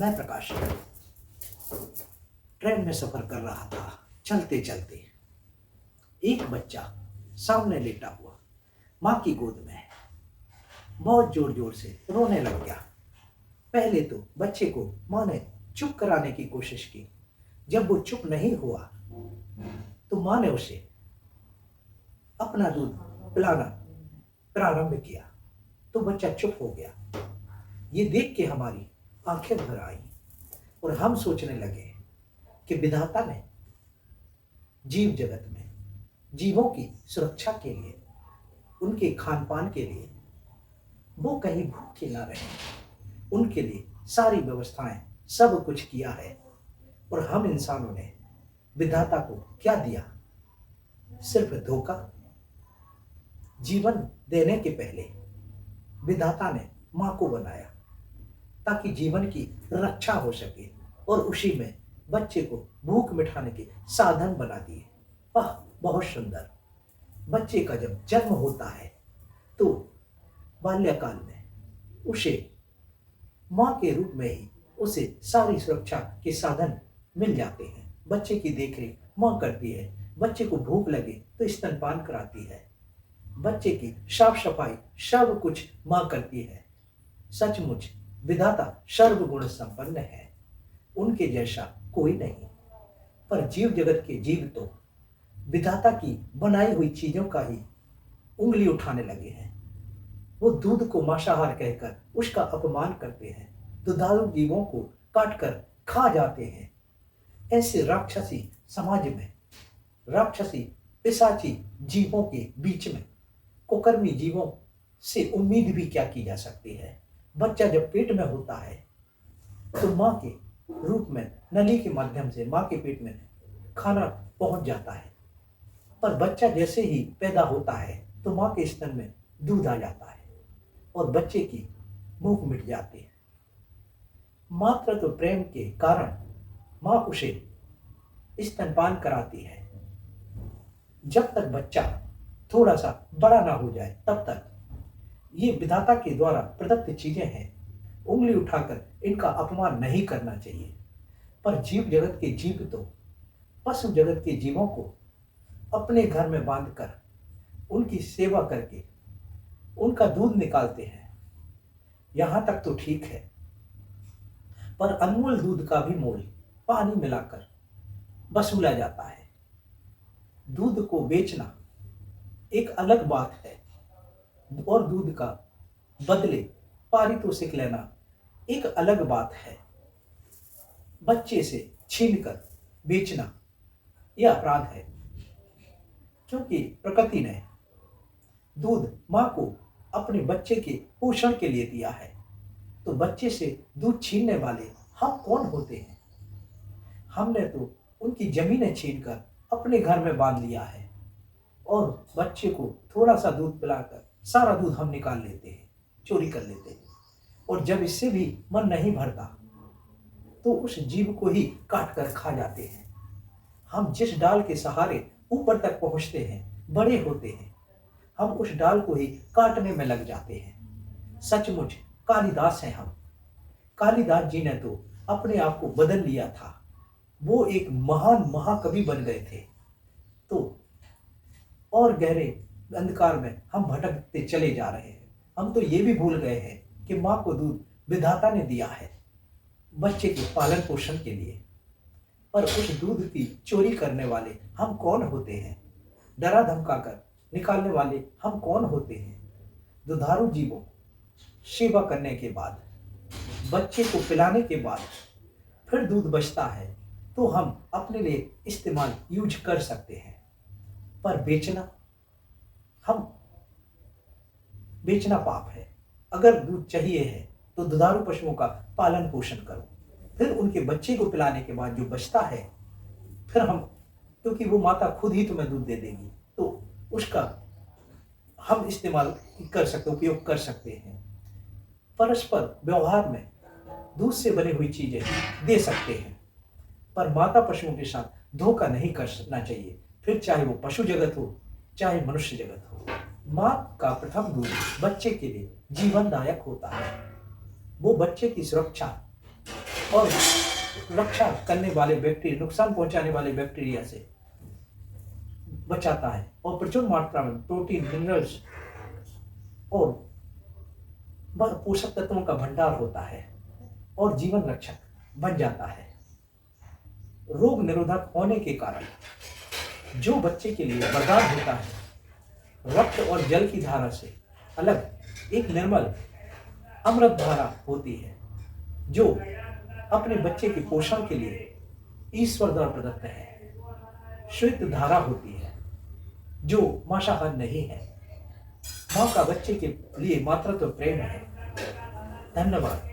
मैं प्रकाश ट्रेन में सफर कर रहा था। चलते चलते एक बच्चा सामने लेटा हुआ माँ की गोद में बहुत जोर जोर से रोने लग गया। पहले तो बच्चे को माँ ने चुप कराने की कोशिश की। जब वो चुप नहीं हुआ तो माँ ने उसे अपना दूध पिलाना प्रारंभ किया तो बच्चा चुप हो गया। ये देख के हमारी आंखें भर आई और हम सोचने लगे कि विधाता ने जीव जगत में जीवों की सुरक्षा के लिए, उनके खान पान के लिए, वो कहीं भूखे ना रहे, उनके लिए सारी व्यवस्थाएं सब कुछ किया है। और हम इंसानों ने विधाता को क्या दिया? सिर्फ धोखा। जीवन देने के पहले विधाता ने माँ को बनाया ताकि जीवन की रक्षा हो सके और उसी में बच्चे को भूख मिटाने के साधन बना दिए। वाह, बहुत सुंदर। बच्चे का जब जन्म होता है तो बाल्यकाल में उसे माँ के रूप में ही उसे सारी सुरक्षा के साधन मिल जाते हैं। बच्चे की देखरेख माँ करती है। बच्चे को भूख लगे तो स्तनपान कराती है। बच्चे की साफ सफाई सब कुछ माँ करती है। सचमुच विधाता सर्वगुण संपन्न है, उनके जैसा कोई नहीं। पर जीव जगत के जीव तो विधाता की बनाई हुई चीजों का ही उंगली उठाने लगे हैं। वो दूध को मांसाहार कहकर उसका अपमान करते हैं, दुधारू जीवों को काटकर खा जाते हैं। ऐसे राक्षसी समाज में, राक्षसी पिशाची जीवों के बीच में कुकर्मी जीवों से उम्मीद भी क्या की जा सकती है? बच्चा जब पेट में होता है तो माँ के रूप में नली के माध्यम से माँ के पेट में खाना पहुंच जाता है। पर बच्चा जैसे ही पैदा होता है तो माँ के स्तन में दूध आ जाता है और बच्चे की भूख मिट जाती है। मातृत्व प्रेम के कारण माँ उसे स्तनपान कराती है। जब तक बच्चा थोड़ा सा बड़ा ना हो जाए तब तक ये विधाता के द्वारा प्रदत्त चीजें हैं। उंगली उठाकर इनका अपमान नहीं करना चाहिए। पर जीव जगत के जीव तो पशु जगत के जीवों को अपने घर में बांधकर उनकी सेवा करके उनका दूध निकालते हैं। यहां तक तो ठीक है, पर अनमोल दूध का भी मोल पानी मिलाकर वसूला जाता है। दूध को बेचना एक अलग बात है और दूध का बदले पारितोषिक लेना एक अलग बात है। बच्चे से छीनकर बेचना यह अपराध है, क्योंकि प्रकृति ने दूध माँ को अपने बच्चे के पोषण के लिए दिया है। तो बच्चे से दूध छीनने वाले हम कौन होते हैं? हमने तो उनकी जमीनें छीनकर अपने घर में बांध लिया है और बच्चे को थोड़ा सा दूध पिलाकर सारा दूध हम निकाल लेते हैं, चोरी कर लेते हैं। और जब इससे भी मन नहीं भरता तो उस जीव को ही काट कर खा जाते हैं। हम जिस डाल के सहारे ऊपर तक पहुंचते हैं, बड़े होते हैं, हम उस डाल को ही काटने में लग जाते हैं। सचमुच कालिदास हैं हम। कालिदास जी ने तो अपने आप को बदल लिया था। वो एक महान महाकवि बन गए थे। तो और गहरे अंधकार में हम भटकते चले जा रहे हैं। हम तो ये भी भूल गए हैं कि माँ को दूध विधाता ने दिया है बच्चे के पालन पोषण के लिए। पर उस दूध की चोरी करने वाले हम कौन होते हैं? डरा धमकाकर निकालने वाले हम कौन होते हैं? दुधारू जीवों सेवा करने के बाद, बच्चे को पिलाने के बाद फिर दूध बचता है तो हम अपने लिए इस्तेमाल यूज कर सकते हैं। पर बेचना पाप है। अगर दूध चाहिए है तो दुधारू पशुओं का पालन पोषण करो, फिर उनके बच्चे को पिलाने के बाद जो बचता है फिर हम, क्योंकि वो माता खुद ही तुम्हें दूध दे देगी, तो उसका हम इस्तेमाल कर सकते, उपयोग कर सकते हैं। परस्पर व्यवहार में दूध से बनी हुई चीजें दे सकते हैं, पर माता पशुओं के साथ धोखा नहीं करना चाहिए, फिर चाहे वो पशु जगत हो चाहे मनुष्य जगत हो। माँ का प्रथम दूध बच्चे के लिए जीवनदायक होता है। वो बच्चे की सुरक्षा और रक्षा करने वाले बैक्टीरिया, नुकसान पहुंचाने वाले बैक्टीरिया से बचाता है और प्रचुर मात्रा में प्रोटीन, मिनरल्स और पोषक तत्वों का भंडार होता है और जीवन रक्षक बन जाता है। रोग निरोधक होने के कारण जो बच्चे के लिए वरदान होता है, रक्त और जल की धारा से अलग एक निर्मल अमृत धारा होती है, जो अपने बच्चे के पोषण के लिए ईश्वर द्वारा प्रदत्त है। शुद्ध धारा होती है जो मांसाहार नहीं है। माँ का बच्चे के लिए मातृत्व प्रेम है। धन्यवाद।